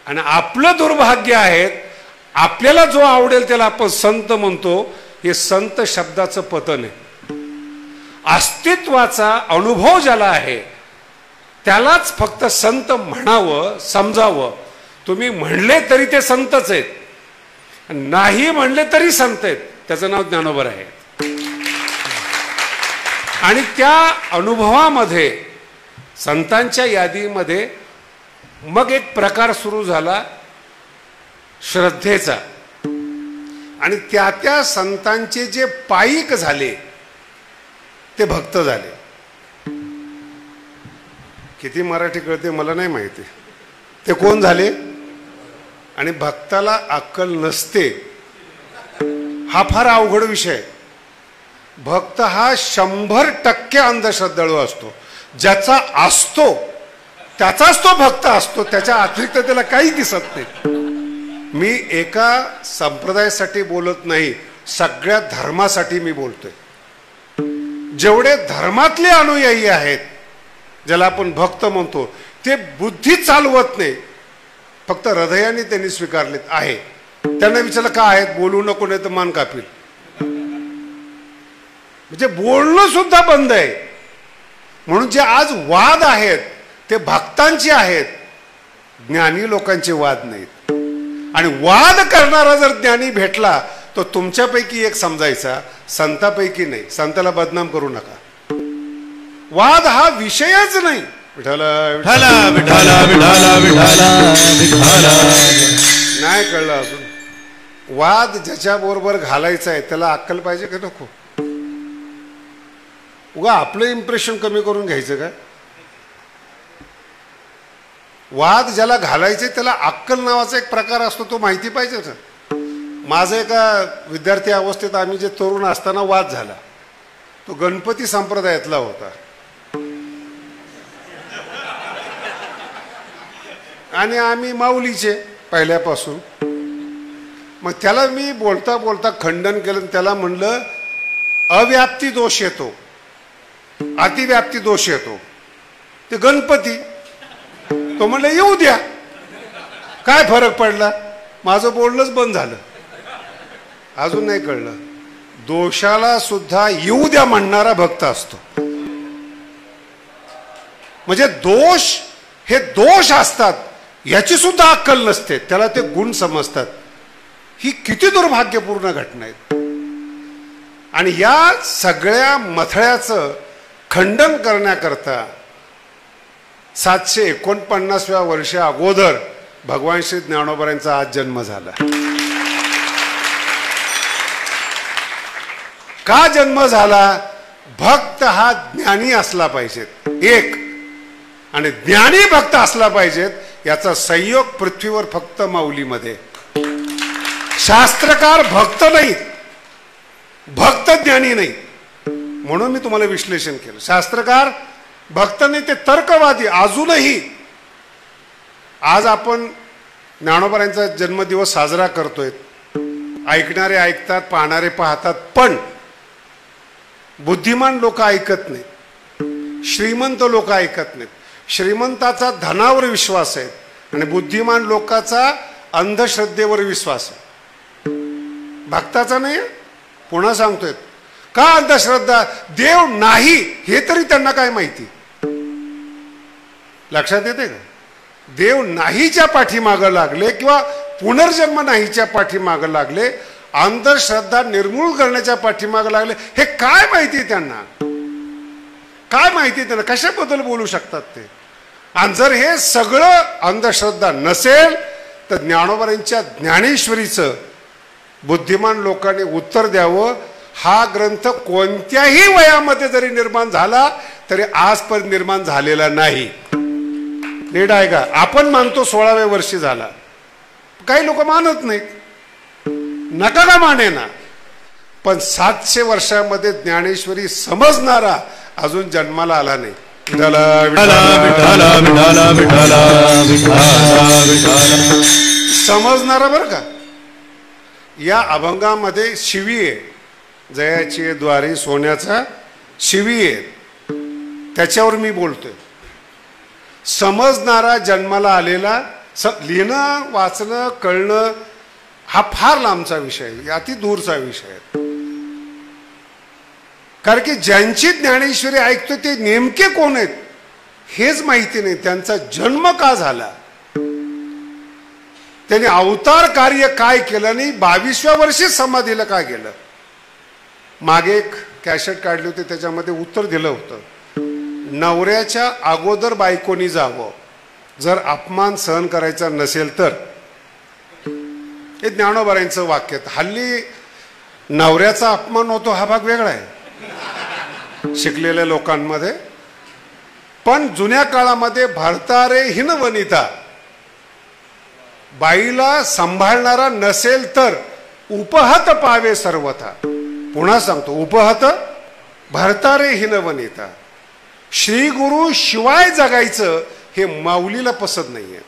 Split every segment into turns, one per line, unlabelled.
आणि आपलं दुर्भाग्य आहे आपल्याला जो आवडेल त्याला आपण संत म्हणतो. हे संत शब्दाचं पतन आहे. अस्तित्वाचा अनुभव ज्याला आहे त्यालाच फक्त संत म्हणावं, समजावं. तुम्ही म्हणले तरी ते संतच आहेत, नाही म्हणले तरी संत आहेत. त्याचं नाव ज्ञानोबा आहे. आणि त्या अनुभवामध्ये संतांच्या यादीमध्ये मग एक प्रकार सुरू झाला श्रद्धेचा. आणि त्या त्या संतांचे जे पाईक झाले ते भक्त झाले. किती मराठी कळते मला नाही माहिती. ते कोण झाले? आणि भक्ताला अक्कल नसते हा फार अवघड विषय. भक्त हा 100% अंधश्रद्धाळू असतो. ज्याचा असतो त्याचाच तो भक्त असतो, त्याच्या अतिरिक्त त्याला काही दिसत नाही. मी एका संप्रदायासाठी बोलत नाही, सगळ्या धर्मासाठी मी बोलतोय. जेवढे धर्मातले अनुयायी आहेत ज्याला आपण भक्त म्हणतो ते बुद्धी चालवत नाही, फक्त हृदयाने त्यांनी स्वीकारलेत आहे. त्यांना विचारलं का आहेत? बोलू नको नाही तर मान कापील. म्हणजे बोलणं सुद्धा बंद आहे. म्हणून जे आज वाद आहेत ते भक्तांचे आहेत, ज्ञानी लोकांचे वाद नाहीत. आणि वाद करणारा जर ज्ञानी भेटला तो तुमच्यापैकी एक समजायचा, संतापैकी नाही. संताला बदनाम करू नका. वाद हा विषयच नाही. विठाला विठाला विठाला विठाला विठाला विठाला. नाही कळलं अजून? वाद ज्याच्या बरोबर घालायचा आहे त्याला अक्कल पाहिजे का नको? उगा आपलं इम्प्रेशन कमी करून घ्यायचं का? वाद ज्याला घालायचे त्याला अक्कल नावाचा एक प्रकार असतो, तो माहिती पाहिजे ना. माझं एका विद्यार्थी अवस्थेत आम्ही जे तरुण असताना वाद झाला, तो गणपती संप्रदायातला होता. आणि आम्ही माऊलीचे पहिल्यापासून. मग त्याला मी बोलता बोलता खंडन केलं. त्याला म्हणलं अव्याप्ती दोष येतो, अतिव्याप्ती दोष येतो, ते गणपती. तो म्हणलं येऊ द्या, काय फरक पडला? माझं बोलणंच बंद झालं. अजून नाही कळलं, दोषाला सुद्धा येऊ द्या म्हणणारा भक्त असतो. म्हणजे दोष हे दोष असतात याची सुद्धा अक्कल नसते, त्याला ते गुण समजतात. ही किती दुर्भाग्यपूर्ण घटना आहे. आणि या सगळ्या मथळ्याचं खंडन करण्याकरता 749व्या वर्षा अगोदर भगवान श्री ज्ञानोबांचा आज जन्म झाला. का जन्म झाला? भक्त हा ज्ञानी असला पाहिजेत एक, आणि ज्ञानी भक्त असला पाहिजेत. याचा संयोग पृथ्वीवर फक्त माऊलीमध्ये. शास्त्रकार भक्त नाहीत, भक्त ज्ञानी नाही. म्हणून मी तुम्हाला विश्लेषण केलं. शास्त्रकार भक्त नाही, ते तर्कवादी. अजूनही आज आपण ज्ञानोबांचा जन्मदिवस साजरा करतोय. ऐकणारे ऐकतात, पाहणारे पाहतात, पण बुद्धिमान लोक ऐकत नाहीत, श्रीमंत लोक ऐकत नाहीत. श्रीमंताचा धनावर विश्वास आहे आणि बुद्धिमान लोकांचा अंधश्रद्धेवर विश्वास आहे, भक्ताचा नाही. पुन्हा सांगतोय, का अंधश्रद्धा? देव नाही हे तरी त्यांना काय माहिती? लक्षात येते का? देव नाहीच्या पाठीमागं लागले किंवा पुनर्जन्म नाहीच्या पाठीमागं लागले, अंधश्रद्धा निर्मूल करण्याच्या पाठीमागं लागले. हे काय माहिती त्यांना? काय माहिती त्यांना? कशाबद्दल बोलू शकतात ते? आणि जर हे सगळं अंधश्रद्धा नसेल तर ज्ञानोबांच्या ज्ञानेश्वरीचं बुद्धिमान लोकांनी उत्तर द्यावं. हा ग्रंथ कोणत्याही वयामध्ये जरी निर्माण झाला तरी आजपर्यंत निर्माण झालेला नाही. नीट आहे का? आपण मानतो 16व्या वर्षी झाला, काही लोक मानत नाहीत. नका का माने ना, पण 700 वर्षामध्ये ज्ञानेश्वरी समजणारा अजून जन्माला आला नाही. समजणारा बरं का. या अभंगामध्ये शिवी आहे, जयाची द्वारी सोन्याचा शिवी आहे, त्याच्यावर मी बोलतोय. समजणारा जन्माला आलेला लिहिणं वाचणं कळणं हा फार लांबचा विषय आहे, अति दूरचा विषय आहे. कारण की ज्यांची ज्ञानेश्वरी ऐकतो ते नेमके कोण आहेत हेच माहिती नाही. त्यांचा जन्म का झाला, त्यांनी अवतार कार्य काय केलं, नाही 22व्या वर्षी समाधीला काय गेलं. मागे एक कॅसेट काढली होती, त्याच्यामध्ये उत्तर दिलं होतं, नवऱ्याच्या अगोदर बायकोनी जावं जर अपमान सहन करायचा नसेल तर. हे ज्ञानोबारांचं वाक्य. हल्ली नवऱ्याचा अपमान होतो हा भाग वेगळा आहे शिकलेल्या लोकांमध्ये, पण जुन्या काळामध्ये भरतारे हिन वनिता, बाईला सांभाळणारा नसेल तर उपहत पावे सर्वथा. पुन्हा सांगतो, उपहत भरतारे हिन वनिता. श्री गुरु शिवाय जगायचं हे माऊलीला पसंत नाहीये.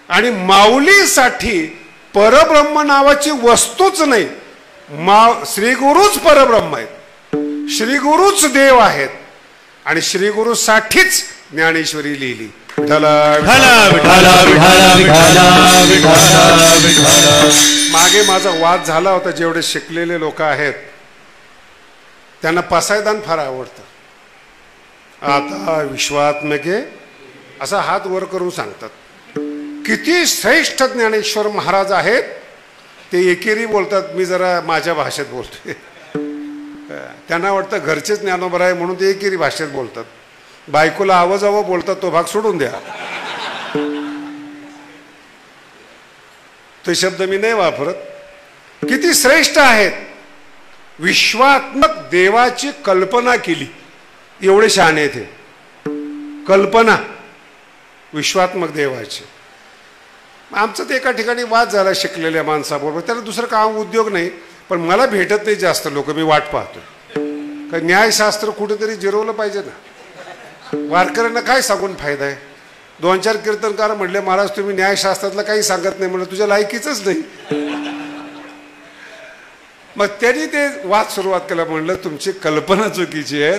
आणि माऊलीसाठी परब्रह्म नावाची वस्तूच नाही. श्री गुरुच परब्रह्म आहेत, श्री गुरुच देव आहेत. आणि श्री गुरु साठीच ज्ञानेश्वरी लिहिली. मागे माझा वाद झाला होता, जेवढे शिकलेले लोक आहेत त्यांना पसायदान फार आवडतं. आता विश्वात्मके असा हात वर करून सांगतात. किती श्रेष्ठ ज्ञानेश्वर महाराज आहेत. ते एकेरी बोलतात, मी जरा माझ्या भाषेत बोलतोय. त्यांना वाटतं घरचेच ज्ञानोबा आहे म्हणून ते एकेरी भाषेत बोलतात. बायकोला आवाजावं बोलतात, तो भाग सोडून द्या. तो शब्द मी नाही वापरत. किती श्रेष्ठ आहेत. विश्वात्मक देवाची कल्पना केली, एवढे शहाणे थे. कल्पना विश्वात्मक देवाची. आमचं ते एका ठिकाणी वाद झाला शिकलेल्या माणसाबरोबर. त्याला दुसरं काम उद्योग नाही, पण मला भेटत नाही जास्त लोक. मी वाट पाहतो, कारण न्यायशास्त्र कुठेतरी जिरवलं पाहिजे ना. वारकऱ्यांना काय सांगून फायदा आहे. 2-4 कीर्तनकार म्हणले, महाराज तुम्ही न्यायशास्त्रातलं काही सांगत नाही. म्हणलं तुझ्या लायकीच नाही. मग त्यांनी ते वाद सुरुवात केला. म्हणलं तुमची कल्पना चुकीची आहे.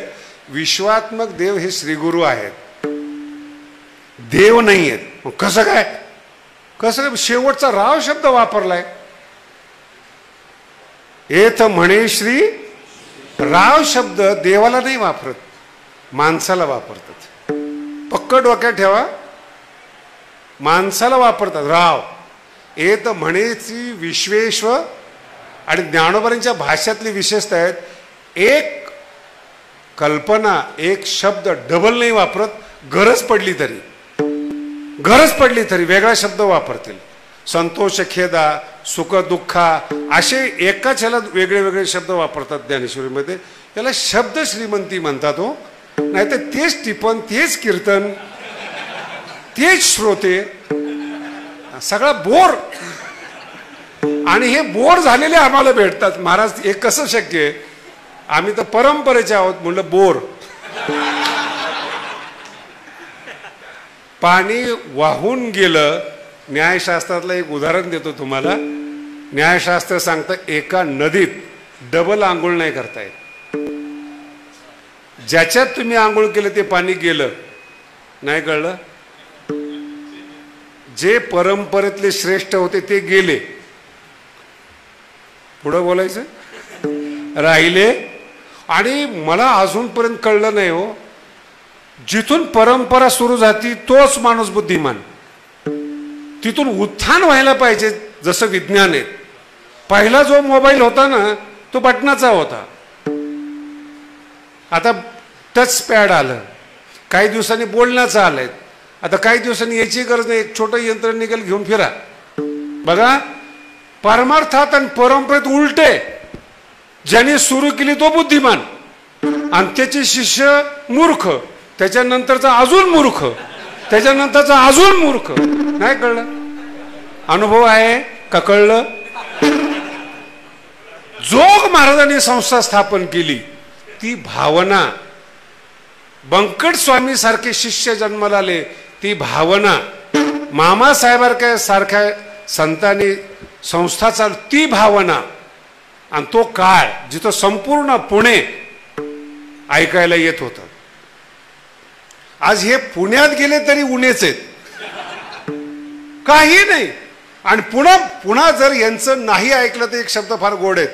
विश्वात्मक देव हे श्रीगुरु आहेत, देव नाही आहेत. मग कसं काय, कसं शेवटचा राव शब्द वापरलाय. एथ म्हणे श्री राव शब्द देवाला नाही वापरत, माणसाला वापरतात. पक्क डोक्यात ठेवा, माणसाला वापरतात राव. एत म्हणेची विश्वेश्वर. आणि ज्ञानोबांच्या भाषेतली विशेषता आहेत, एक कल्पना एक शब्द डबल नाही वापरत. गरज पडली तरी वेगळा शब्द वापरतील. संतोष खेदा, सुख दुःखा असे एकाच ह्याला वेगळे वेगळे शब्द वापरतात ज्ञानेश्वरीमध्ये. याला शब्द श्रीमंती म्हणतात हो. नाही तर तेच टिपण, तेच कीर्तन, तेच श्रोते, सगळा बोर. आणि हे बोर झालेले आम्हाला भेटतात. महाराज हे कसं शक्य आहे, आम्ही तर परंपरेचे आहोत. म्हणलं बोर. पाणी वाहून गेलं. न्यायशास्त्रातलं एक उदाहरण देतो तुम्हाला. न्यायशास्त्र सांगतं एका नदीत डबल आंघोळ नाही करता येत. ज्याच्यात तुम्ही आंघोळ केलं ते पाणी गेलं. नाही कळलं. जे परंपरेतले श्रेष्ठ होते ते गेले. पुढं बोलायचं राहिले. आणि मला अजूनपर्यंत कळलं नाही हो, जिथून परंपरा सुरू झाली तोच माणूस बुद्धिमान. तिथून उत्थान व्हायला पाहिजे. जसं विज्ञान आहे. पहिला जो मोबाईल होता ना तो बटनाचा होता. आता टच पॅड आलं. काही दिवसांनी बोलण्याचं आलंय. आता काही दिवसांनी याची गरज नाही, एक छोटं यंत्र निघेल, घेऊन फिरा. बघा, परमार्थात आणि परंपरेत उलटे. ज्याने सुरू केली तो बुद्धिमान आणि त्याचे शिष्य मूर्ख. त्याच्यानंतरचा अजून मूर्ख, त्याच्यानंतरचा अजून मूर्ख. नाही कळलं. अनुभव आहे का कळलं. जोग महाराजांनी संस्था स्थापन केली ती भावना. बंकट स्वामी सारखे शिष्य जन्माला आले ती भावना. मामासाहेबांसारख्या संतांनी संस्था चालू ती भावना. आणि तो काळ जिथं संपूर्ण पुणे ऐकायला येत होतं. आज हे पुण्यात गेले तरी उणेच आहेत. काही नाही. आणि पुन्हा पुन्हा जर यांचं नाही ऐकलं तर एक शब्द फार गोड आहेत,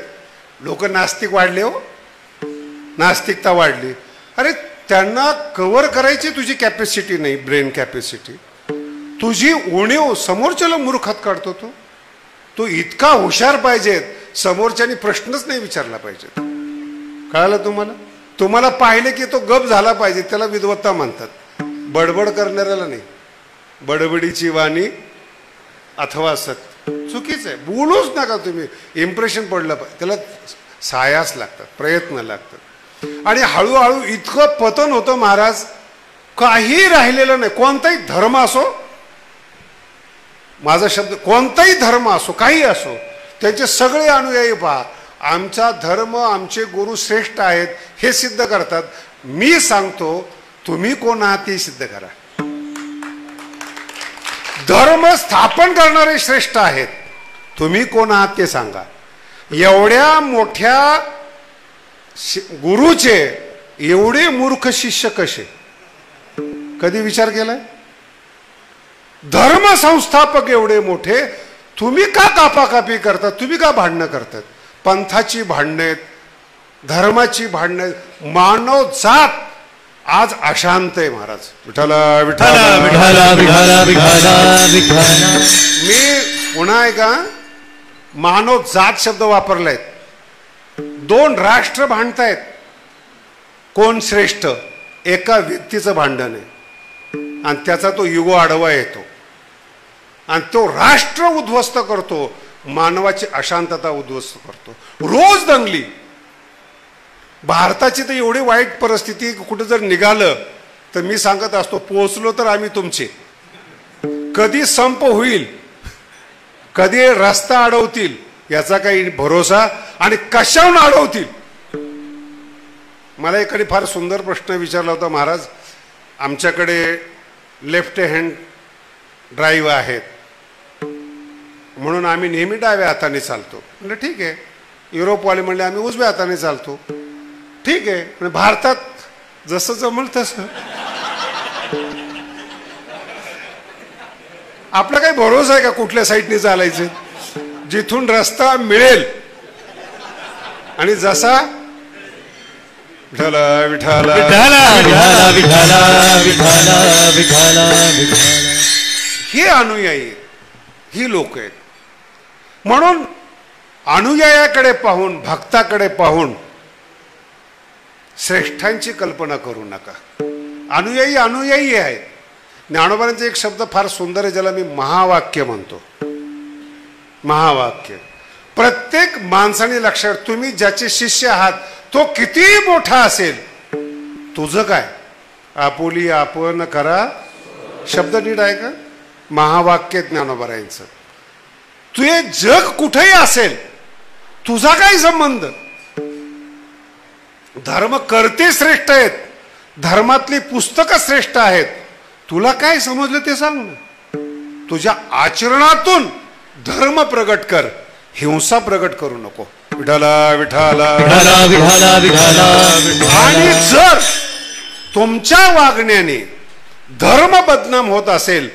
लोक नास्तिक वाढले हो, नास्तिकता वाढली. अरे त्यांना कव्हर करायची तुझी कॅपॅसिटी नाही, ब्रेन कॅपॅसिटी, तुझी उणीव समोरच्याला मूर्खात काढतो. तो इतका हुशार पाहिजेत, समोरच्यानी प्रश्नच नाही विचारला पाहिजेत. कळालं तुम्हाला? तुम्हाला पाहिले की तो गप झाला पाहिजे, त्याला विद्वत्ता म्हणतात. बडबड करणाऱ्याला नाही. बडबडीची वाणी अथवा सत्य चुकीचं आहे, बोलूच नका तुम्ही. इम्प्रेशन पडलं पाहिजे, त्याला सायास लागतात, प्रयत्न लागतात. आणि हळूहळू इतकं पतन होतं महाराज, काही राहिलेलं नाही. कोणताही धर्म असो, माझा शब्द, कोणताही धर्म असो, काही असो, त्यांचे सगळे अनुयायी पहा, आमचा धर्म, आमचे गुरु श्रेष्ठ आहेत हे सिद्ध करतात. मी सांगतो तुम्ही कोण आहात ते सिद्ध करा. धर्म स्थापन करणारे श्रेष्ठ आहेत, तुम्ही कोण आहात ते सांगा. एवढ्या मोठ्या गुरुचे एवढे मूर्ख शिष्य कसे? कधी विचार केलाय? धर्म संस्थापक एवढे मोठे, तुम्ही का कापाकापी करतात? तुम्ही का भांडणं करतात? पंथाची भांडणं आहेत, धर्माची भांडणं आहेत. मानव जात आज अशांत आहे महाराज. विठ्ठला विठ्ठला विठ्ठला विठ्ठला विठ्ठला. मी पुन्हा का मानव जात शब्द वापरलाय. दोन राष्ट्र भांडतायत, कोण श्रेष्ठ? एका व्यक्तीचं भांडण आहे आणि त्याचा तो युगो आडवा येतो आणि तो राष्ट्र उद्ध्वस्त करतो, मानवाची अशांतता उद्ध्वस्त करतो. रोज दंगली. भारताची तर एवढी वाईट परिस्थिती, कुठे जर निघालं तर मी सांगत असतो, पोहोचलो तर आम्ही तुमचे. कधी संप होईल, कधी रस्ता अडवतील याचा काही भरोसा, आणि कशाहून अडवतील. मला एखादी फार सुंदर प्रश्न विचारला होता महाराज. आमच्याकडे लेफ्ट हँड ड्राईव्ह आहेत म्हणून आम्ही नेहमी डाव्या हाताने चालतो. म्हणजे ठीक आहे. युरोपवाले म्हणले आम्ही उजव्या हाताने चालतो. ठीक आहे. म्हणजे भारतात जसं जमल तसं. आपला काही भरोसा आहे का कुठल्या साईडने चालायचं? जिथून रस्ता मिळेल आणि जसा विठ्ठला विठ्ठला विठ्ठला विठ्ठला विठ्ठला विठ्ठला. हे अनुयायी, ही लोक आहेत. म्हणून अनुयायाकडे पाहून, भक्ताकडे पाहून श्रेष्ठांची कल्पना करू नका. अनुयायी अनुयायी आहेत. ज्ञानोबांचा एक शब्द फार सुंदर आहे, ज्याला मी महावाक्य म्हणतो. महावाक्य. प्रत्येक माणसाने लक्षात, तुम्ही ज्याचे शिष्य आहात तो किती मोठा असेल, तुझं काय? आपुली आपण करा. शब्द नीट आहे का? महावाक्य ज्ञानोबांचं. तुझे जग कुठेही असेल, तुझा काय संबंध? धर्म करते श्रेष्ठ आहेत, धर्मातली पुस्तकं श्रेष्ठ आहेत. तुला काय समजलं ते सांग ना. तुझ्या आचरणातून धर्म प्रगट कर, हिंसा प्रगट करू नको. विठ्ठला विठ्ठला विठ्ठला विठ्ठला विठ्ठला. आणि जर तुमच्या वागण्याने धर्म बदनाम होत असेल,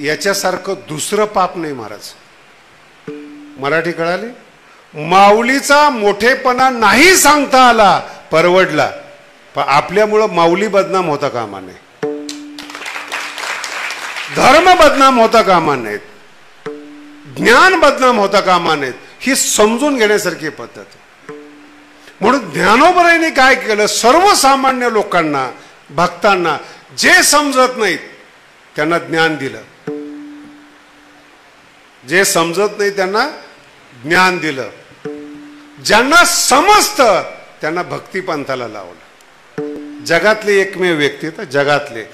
याच्यासारखं दुसरं पाप नाही महाराज. मराठी कळाली? माऊलीचा मोठेपणा नाही सांगता आला, परवडला, पण आपल्यामुळं माऊली बदनाम होता कामा नये, धर्म बदनाम होता कामा नयेत, ज्ञान बदनाम होता कामा नयेत. ही समजून घेण्यासारखी पद्धत. म्हणून ज्ञानोबांनी काय केलं? सर्वसामान्य लोकांना, भक्तांना जे समजत नाहीत त्यांना ज्ञान दिलं, जे समजत नाही त्यांना ज्ञान दिलं, ज्यांना समजतं त्यांना भक्तिपंथाला लावलं. जगातले एकमेव व्यक्ती, तर जगातले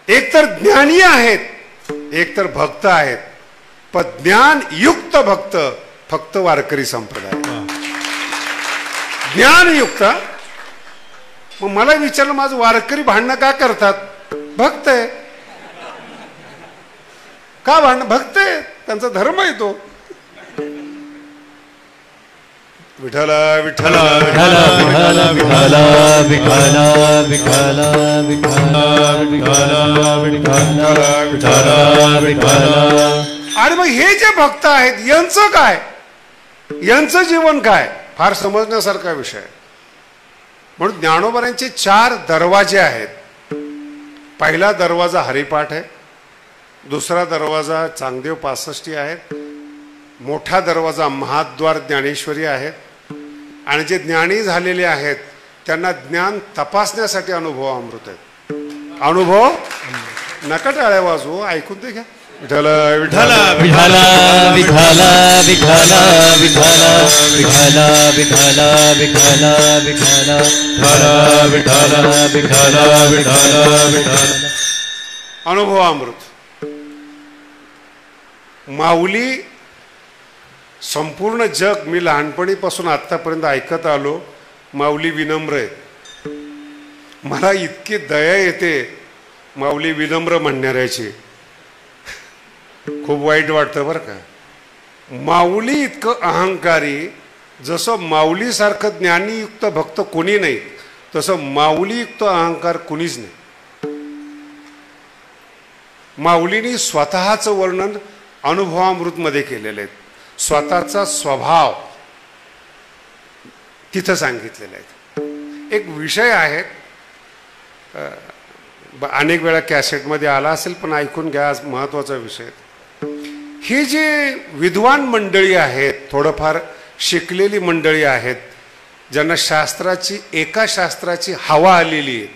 एकतर ज्ञानी आहेत, एकतर भक्त आहेत. पण ज्ञान युक्त भक्त फक्त वारकरी संप्रदाय. ज्ञानयुक्त. मग मला विचारलं, माझं वारकरी भांडणं का करतात? भक्त आहे. का भांडणं? भक्त आहे, त्यांचा धर्म आहे तो. विठ्ठल विठ्ठल
विठ्ठल विठ्ठल विठ्ठल विठ्ठल विठ्ठल विठ्ठल विठ्ठल विठ्ठल.
आणि मग हे जे भक्त आहेत यांचं काय, यांचं जीवन काय, फार समजण्यासारखा विषय आहे. म्हणून ज्ञानोबांचे 4 दरवाजे आहेत. पहिला दरवाजा हरिपाठ आहे, दुसरा दरवाजा चांगदेव 65 आहेत, मोठा दरवाजा महाद्वार ज्ञानेश्वरी आहेत. आणि जे ज्ञानी झालेले आहेत त्यांना ज्ञान तपासण्यासाठी अनुभव अमृत आहेत. अनुभव नका टाळ्या वाजवू, ऐकून ते घ्या. विठ्ठल विठ्ठल
विठ्ठल विठ्ठल विठ्ठल विठ्ठल विठ्ठल विठ्ठल विठ्ठल विठ्ठल विठ्ठल विठ्ठल विठ्ठल विठ्ठल.
अनुभव अमृत. माऊली संपूर्ण जग, मी लहानपणीपासून आत्तापर्यंत ऐकत आलो, माऊली विनम्र आहे. मला इतकी दया येते माऊली विनम्र म्हणणाऱ्याची. खूप वाईट वाटतं बरं का. माऊली इतकं अहंकारी, जसं माऊलीसारखं ज्ञानीयुक्त भक्त कोणी नाही, तसं माऊलीयुक्त अहंकार कुणीच नाही. माऊलींनी स्वतःचं वर्णन अनुभवामृतमध्ये केलेलं आहे. स्वतःचा स्वभाव तिथं सांगितलेला आहे. एक विषय आहे, अनेक वेळा कॅसेटमध्ये आला असेल, पण ऐकून घ्या, आज महत्त्वाचा विषय. ही जी विद्वान मंडळी आहेत, थोडंफार शिकलेली मंडळी आहेत, ज्यांना शास्त्राची, एका शास्त्राची हवा आलेली आहे.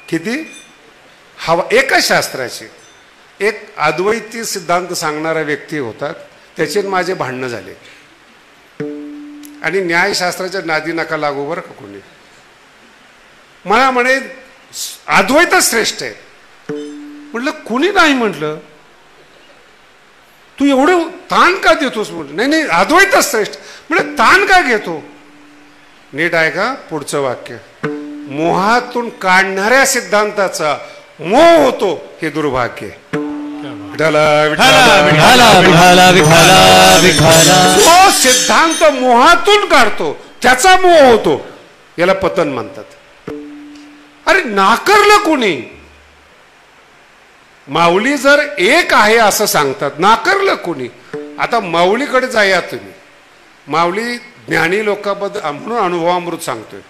किती हवा एका शास्त्राची. एक अद्वैती सिद्धांत सांगणारा व्यक्ती होता, त्याचे माझे भांडणं झाले. आणि न्यायशास्त्राच्या नादी नका लागू बरं का कोणी. मला म्हणे अद्वैत श्रेष्ठ आहे. म्हटलं कुणी नाही म्हटलं, तू एवढं ताण का देतोस म्हटलं. नाही नाही अद्वैत श्रेष्ठ. म्हणजे ताण का घेतो. नीट आहे का पुढचं वाक्य. मोहातून काढणाऱ्या सिद्धांताचा मोह होतो हे दुर्भाग्य. जो सिद्धांत मोहातून काढतो त्याचा मोह होतो, याला पतन म्हणतात. अरे नाकारलं कोणी. माऊली जर एक आहे असं सांगतात, नाकारलं कोणी. आता माऊलीकडे जाया तुम्ही. माऊली ज्ञानी लोकांबद्दल म्हणून अनुभवामृत सांगतोय.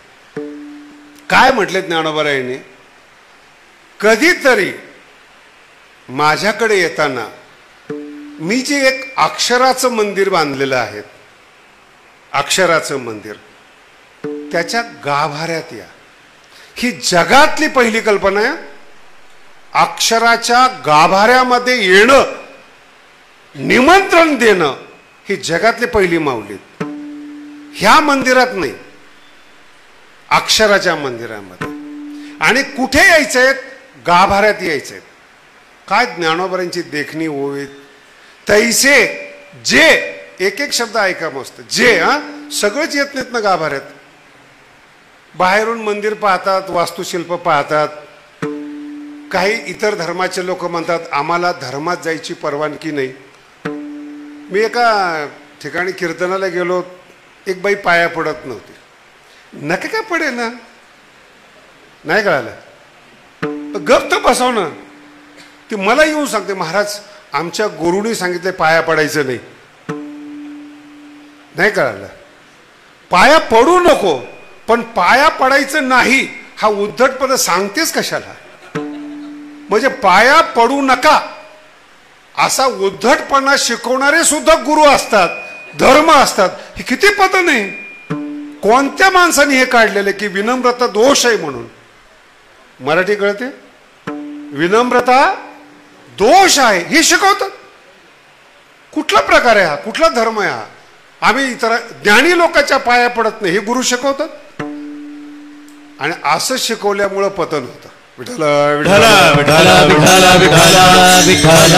काय म्हटले ज्ञानोबारायांनी, कधीतरी माझ्याकडे येताना मी जे एक अक्षराचं मंदिर बांधलेलं आहे, अक्षराचं मंदिर, त्याच्या गाभाऱ्यात या. ही जगातली पहिली कल्पना आहे. अक्षराच्या गाभाऱ्यामध्ये येणं, निमंत्रण देणं, ही जगातली पहिली माऊली. ह्या मंदिरात नाही, अक्षराच्या मंदिरामध्ये. आणि कुठे यायचंय, गाभाऱ्यात यायचंय. काय ज्ञानोबांची देखणी होईल. तैसे जे, एक एक शब्द ऐका मस्त. जे सगळंच येत नाहीत ना गाभाऱ्यात. बाहेरून मंदिर पाहतात, वास्तुशिल्प पाहतात. काही इतर धर्माचे लोक म्हणतात आम्हाला धर्मात जायची परवानगी नाही. मी एका ठिकाणी कीर्तनाला गेलो, एक बाई पाया पडत नव्हती. नका काय पडेल ना, नाही कळालं, गप तर बसव ना. ती मला येऊन सांगते, महाराज आमच्या गुरुनी सांगितले पाया पडायचं नाही. नाही कळालं. पाया पडू नको, पण पाया पडायचं नाही हा उद्धटपणे सांगतेस कशाला. म्हणजे पाया पडू नका असा उद्धटपणा शिकवणारे सुद्धा गुरु असतात, धर्म असतात. हे किती पद नाही. कोणत्या माणसाने हे काढलेले की विनम्रता दोष आहे म्हणून. मराठी कळते. विनम्रता दोष आहे हे शिकवतात. कुठला प्रकार आहे हा, कुठला धर्म आहे हा. आम्ही इतर ज्ञानी लोकांच्या पाया पडत नाही हे गुरु शिकवतात. आणि असं शिकवल्यामुळं पतन होतं. विठ्ठल विठ्ठल विठ्ठल विठ्ठल विठ्ठल विठ्ठल.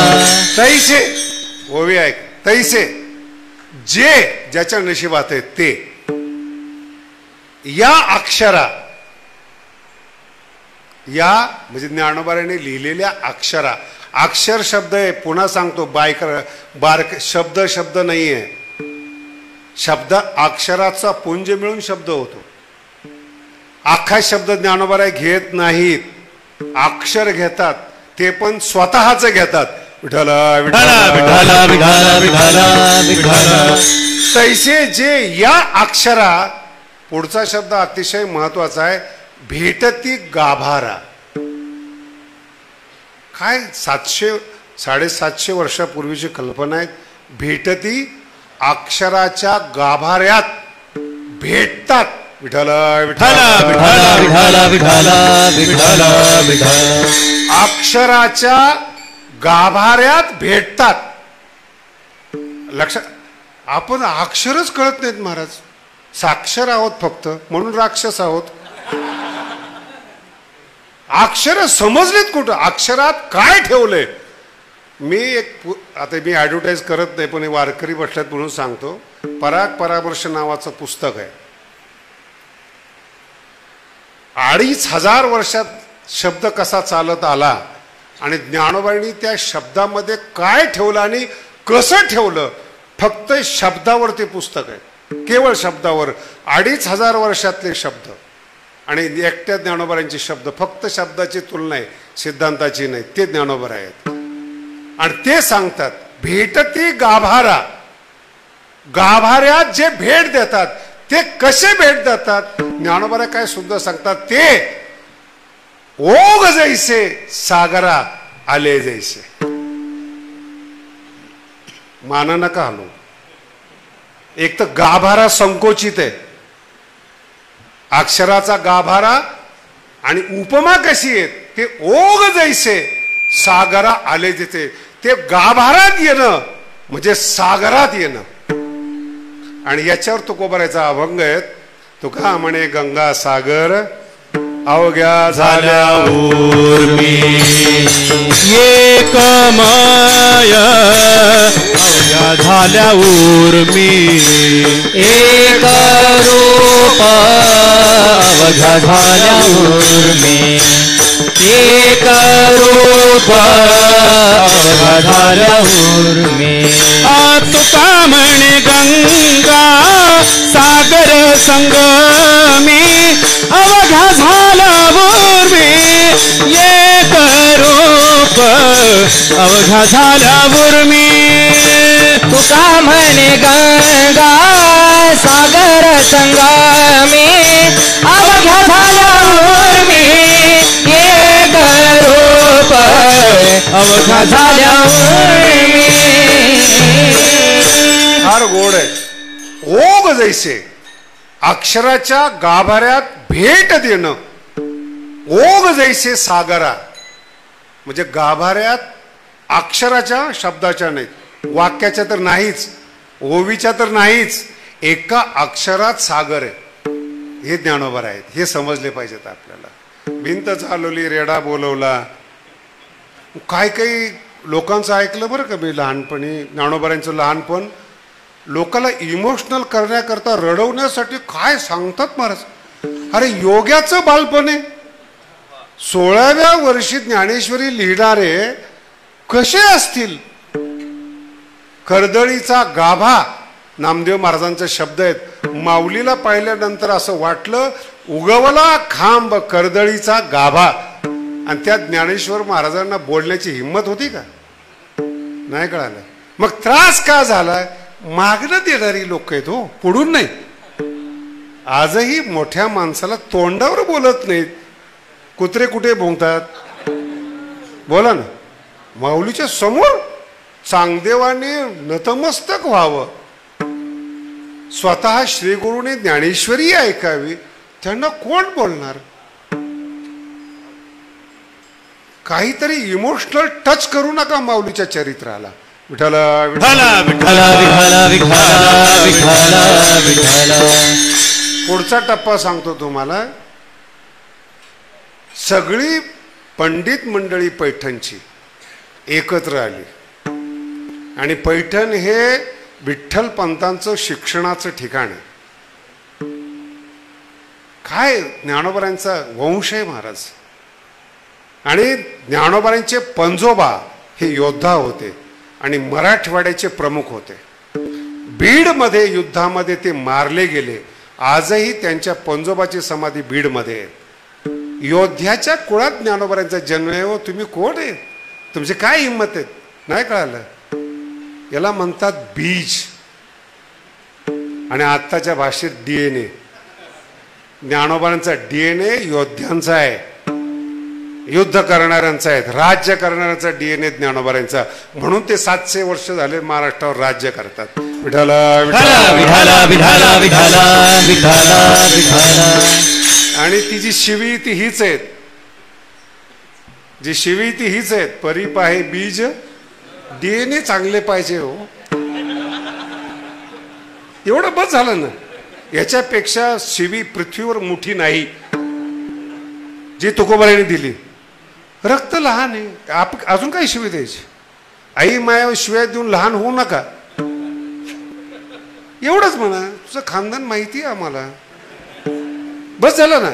तैसे ओवी ऐक. तैसे जे ज्याच्या नशिबात आहे ते या अक्षरा, या म्हणजे ज्ञानोबाने लिहिलेल्या अक्षरा. अक्षर शब्द आहे, पुन्हा सांगतो, बारक शब्द शब्द नाहीये. शब्द अक्षराचा पुंज मिळून शब्द होतो. अख्खा शब्द ज्ञानोबा घेत नाहीत, अक्षर घेतात, ते पण स्वतःच घेतात. विठ्ठल विठ्ठल विठ्ठल विठ्ठल विठ्ठल. तैसे जे या अक्षरा, पुढचा शब्द अतिशय महत्वाचा आहे, भेटती गाभारा. काय 700-750 वर्षापूर्वीची कल्पना आहे. भेटती अक्षराच्या गाभाऱ्यात भेटतात. विठ्ठल विठ्ठल विठ्ठल विठ्ठल विठ्ठल विठ्ठल विठ्ठल. अक्षराच्या गाभाऱ्यात भेटतात. लक्षात, आपण अक्षरच कळत नाहीत महाराज, साक्षर आहोत फक्त, म्हणून राक्षस आहोत. अक्षर समजलेत कुठं, अक्षरात काय ठेवलंय. आता मी ॲडव्हर्टाईज करत नाही, पण वारकरी बसल्यात म्हणून सांगतो. पराग परामर्श नावाचं पुस्तक आहे. 2500 वर्षात शब्द कसा चालत आला आणि ज्ञानोबांनी त्या शब्दामध्ये काय ठेवलं आणि कसं ठेवलं, फक्त शब्दावर ते पुस्तक आहे, केवळ शब्दावर. 2500 वर्षातले शब्द आणि एकट्या ज्ञानोबांचे शब्द, फक्त शब्दाची तुलना आहे, सिद्धांताची नाही. ते ज्ञानोबा आहेत आणि ते सांगतात भेटती गाभारा. गाभाऱ्यात जे भेट देतात ते कसे भेट देतात, ज्ञानोबा काय सुद्धा सांगतात, ते ओघ जैसे सागरा आले जैसे. माना नका हलू. एक तर गाभारा संकोचित आहे, अक्षराचा गाभारा, आणि उपमा कशी आहे, ते ओघ जैसे सागरा आले जिथे. ते गाभारात येणं म्हणजे सागरात येणं. आणि याच्यावर तुकोबाराचा अभंग आहेत. तुका म्हणे गंगा सागर अवघ्या झाल्या
उर्मी, एक माया अवघ्या झाल्या उर्मी, एक रूप अवघ्या झाल्या उर्मी, एक रूप अवघ्या झाल्या उर्मी. तुका म्हणे गंगा सागर संगमी, अवघ्या झाला उर्मी, एक रूप अवघ्या झाला उर्मी.
तुका म्हणे गंगा सागर संगमी, अवघ्या झाला उर्मी, एक रूप अवघ्या झाला उर्मी.
फार गोड आहे. ओघ जैसे, अक्षराच्या गाभाऱ्यात भेट देणं. ओघ जैसे सागरा म्हणजे गाभाऱ्यात अक्षराच्या, शब्दाच्या नाहीत, वाक्याच्या तर नाहीच, ओवीच्या तर नाहीच, एका अक्षरात सागर आहे. हे ज्ञानोबा आहेत, हे समजले पाहिजेत आपल्याला. भिंत चालवली, रेडा बोलवला, काय काही लोकांचं ऐकलं बरं का मी लहानपणी. ज्ञानोबांचं लहानपण लोकांना इमोशनल करण्याकरता, रडवण्यासाठी काय सांगतात महाराज. अरे योग्याचं बालपण आहे. 16व्या वर्षी ज्ञानेश्वरी लिहिणारे कसे असतील. कर्दळीचा गाभा, नामदेव महाराजांचे शब्द आहेत. माऊलीला पाहिल्यानंतर असं वाटलं, उगवला खांब कर्दळीचा गाभा. आणि त्या ज्ञानेश्वर महाराजांना बोलण्याची हिंमत होती का, नाही कळालं. मग त्रास का झाला, मागणं देणारी लोक आहेत हो, पुढून नाही. आजही मोठ्या माणसाला तोंडावर बोलत नाहीत, कुत्रे कुठे भोंगतात. बोला ना, माऊलीच्या समोर चांगदेवाने नतमस्तक व्हावं, स्वतः श्रीगुरूने ज्ञानेश्वरी ऐकावी, त्यांना कोण बोलणार. काहीतरी इमोशनल टच करू नका माऊलीच्या चरित्राला. विठ्ठल विठ्ठल विठ्ठल विठ्ठल विठ्ठल विठ्ठल विठ्ठल. पुढचा टप्पा सांगतो तुम्हाला. सगळी पंडित मंडळी पैठणची एकत्र आली आणि पैठण हे विठ्ठल पंतांचं शिक्षणाचं ठिकाण आहे. काय ज्ञानोबांचा वंश आहे महाराज. आणि ज्ञानोबांचे पंजोबा हे योद्धा होते आणि मराठवाड्याचे प्रमुख होते. बीडमध्ये युद्धामध्ये ते मारले गेले. आजही त्यांच्या पंजोबाची समाधी बीडमध्ये आहे. योद्ध्याच्या कुळात ज्ञानोबांचा जन्म आहे. हो, तुम्ही कोण आहे? तुमची काय हिंमत आहे? नाही कळालं? याला म्हणतात बीज. आणि आत्ताच्या भाषेत DNA. ज्ञानोबांचा DNA योद्ध्यांचा आहे, युद्ध करणाऱ्यांचा आहे, राज्य करणाऱ्यांचा DNA ज्ञानोबांचा. म्हणून ते 700 वर्ष झाले महाराष्ट्रावर राज्य करतात. विठाला विठाला विठाला विठाला विठाला विठाला विठाला. आणि ती जी शिवी ती हीच आहेत, जी शिवी ती हीच आहेत. परीप आहे बीज, DNA चांगले पाहिजे. हो, एवढं बस झालं ना. याच्यापेक्षा शिवी पृथ्वीवर मोठी नाही जी तुकोबाराने दिली. रक्त लहान आहे, अजून काही शिवी द्यायची? आई माया शिव्या देऊन लहान होऊ नका, एवढंच म्हणा. तुझं खानदान माहिती आहे आम्हाला, बस झालं ना.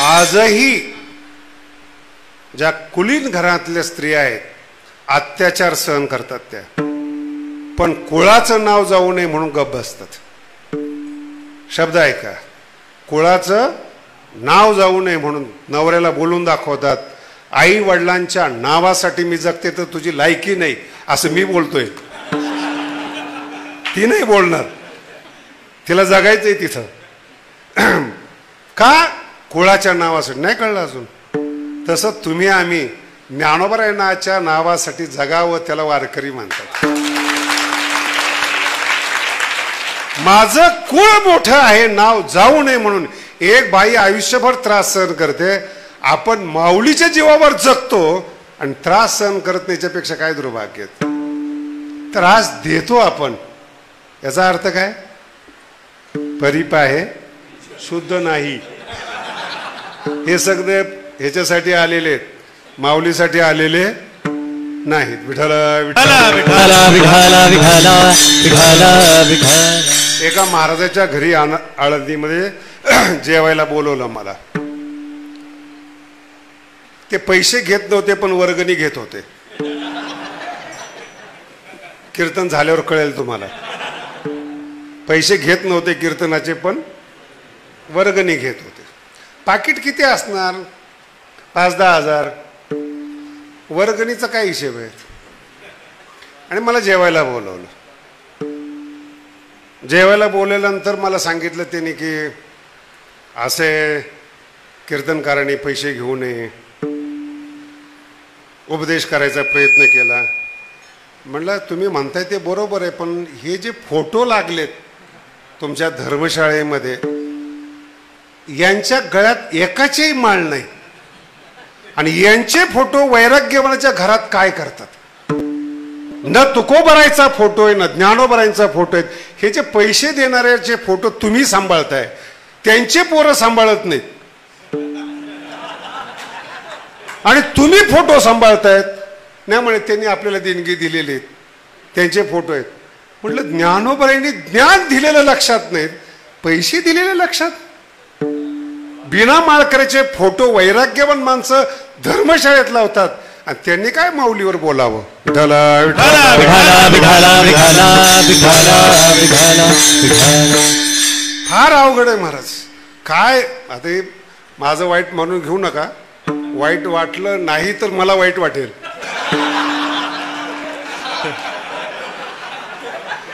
आजही ज्या कुलीन घरातल्या स्त्रिया आहेत अत्याचार सहन करतात त्या, पण कुळाचं नाव जाऊ नये म्हणून गप्प बसतात. शब्द ऐका, कुळाचं नाव जाऊ नये म्हणून नवऱ्याला बोलून दाखवतात. आई वडिलांच्या नावासाठी मी जगते तर तुझी लायकी नाही असं मी बोलतोय. ती नाही बोलणार, तिला जगायचंय तिथं. का? कुळाच्या नावासाठी. नाही कळलं अजून? तसं तुम्ही आम्ही ज्ञानोबारायांच्या नावासाठी जगावं, त्याला वारकरी म्हणतात. माझं कुळ मोठं आहे, नाव जाऊ नये म्हणून. एक बाई आयुष्यभर त्रास सहन करते, आपण माऊलीच्या जीवावर जगतो आणि त्रास सहन करत नाही. याच्यापेक्षा काय दुर्भाग्य. त्रास देतो आपण, याचा अर्थ काय? परीप आहे, शुद्ध नाही. हे सगळे ह्याच्यासाठी आलेले, माऊलीसाठी आलेले नाहीत. विठाला विठाला विठाला विठाला विठाला विठाला विठाला. एका महाराजाच्या घरी आळंदीमध्ये जेवायला बोलवलं मला. ते पैसे घेत नव्हते पण वर्गणी घेत होते. कीर्तन झाल्यावर कळेल तुम्हाला. पैसे घेत नव्हते कीर्तनाचे पण वर्गणी घेत होते. पाकिट किती असणार? 5-10 हजार. वर्गणीचा काय हिशेब आहे? आणि मला जेवायला बोलवलं. जेवायला बोलल्यानंतर मला सांगितलं त्यांनी की असे कीर्तनकारांनी पैसे घेऊ नये, उपदेश करायचा प्रयत्न केला. म्हणलं तुम्ही म्हणताय ते बरोबर आहे, पण हे जे फोटो लागलेत तुमच्या धर्मशाळेमध्ये, यांच्या गळ्यात एकाचेही माळ नाही. आणि यांचे फोटो वैराग्यवानाच्या घरात काय करतात? न तुकोबारायचा फोटो आहे, न ज्ञानोबारायांचा फोटो आहे. हे जे पैसे देणाऱ्याचे फोटो तुम्ही सांभाळताय, त्यांचे पोरं सांभाळत नाहीत. आणि तुम्ही फोटो सांभाळतायत नाही म्हणे त्यांनी आपल्याला देणगी दिलेली आहेत, त्यांचे फोटो आहेत. म्हटलं ज्ञानोबारायांनी ज्ञान दिलेलं लक्षात नाहीत, पैसे दिलेले लक्षात. बिना माळकऱ्याचे फोटो वैराग्यवान माणसं धर्मशाळेत लावतात आणि त्यांनी काय माऊलीवर बोलावं? फार अवघड आहे महाराज. काय आता माझं वाईट म्हणून घेऊ नका, वाईट वाटलं नाही तर मला वाईट वाटेल.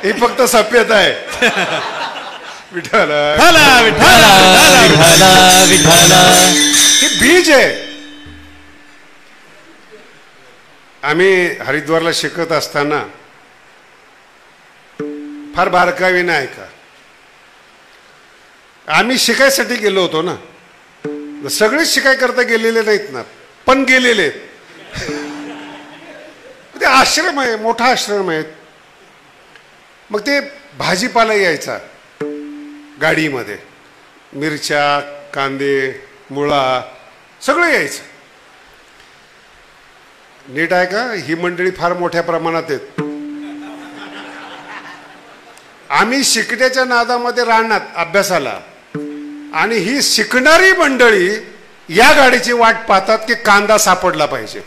ही फक्त सभ्यता आहे. विठाला हे बीज आहे. आम्ही हरिद्वारला शिकत असताना फार बारकाईने ऐका, आम्ही शिकायसाठी गेलो होतो ना. सगळेच शिकाय करता गेलेले नाहीत ना, पण गेलेले. ते आश्रम आहे, मोठा आश्रम आहे. मग ते भाजीपाला यायचा गाडीमध्ये, मिरच्या, कांदे, मुळा सगळं यायचं. नीट आहे का? ही मंडळी फार मोठ्या प्रमाणात आहेत. आम्ही शिकण्याच्या नादामध्ये राहणार अभ्यासाला, आणि ही शिकणारी मंडळी या गाडीची वाट पाहतात की कांदा सापडला पाहिजे.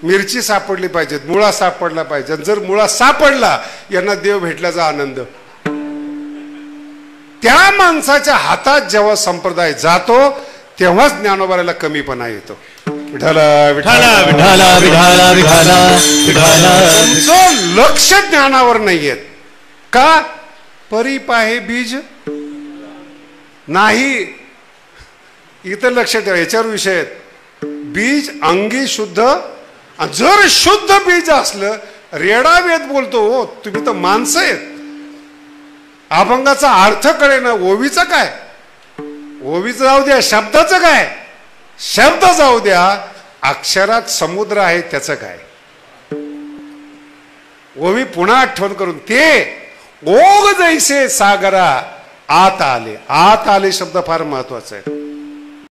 मिरची सापडली पाहिजेत, मुळा सापडला पाहिजे. जर मुळा सापडला यांना देव भेटल्याचा आनंद. त्या माणसाच्या हातात जेव्हा संप्रदाय जातो तेव्हाच ज्ञानोबाला कमीपणा येतो. विठाला विठाला
विठाला विठाला विठाला विठाला.
तुमचं लक्ष ज्ञानावर नाहीये का? परिपाहे बीज नाही. इथं लक्ष ठेवा, याच्यावर विषय आहेत. बीज अंगी शुद्ध, जर शुद्ध बीज असलं, रेडा वेद बोलतो हो, तुम्ही तर माणसं आहेत. अभंगाचा अर्थ कळे ना. ओवीचं काय? ओवीचं जाऊ द्या, शब्दाचं काय? शब्द जाऊ द्या, अक्षरात समुद्र आहे त्याचं काय? ओवी पुन्हा आठवण करून, ते ओघ जैसे सागरा आत आले. आत आले शब्द फार महत्वाचा आहे.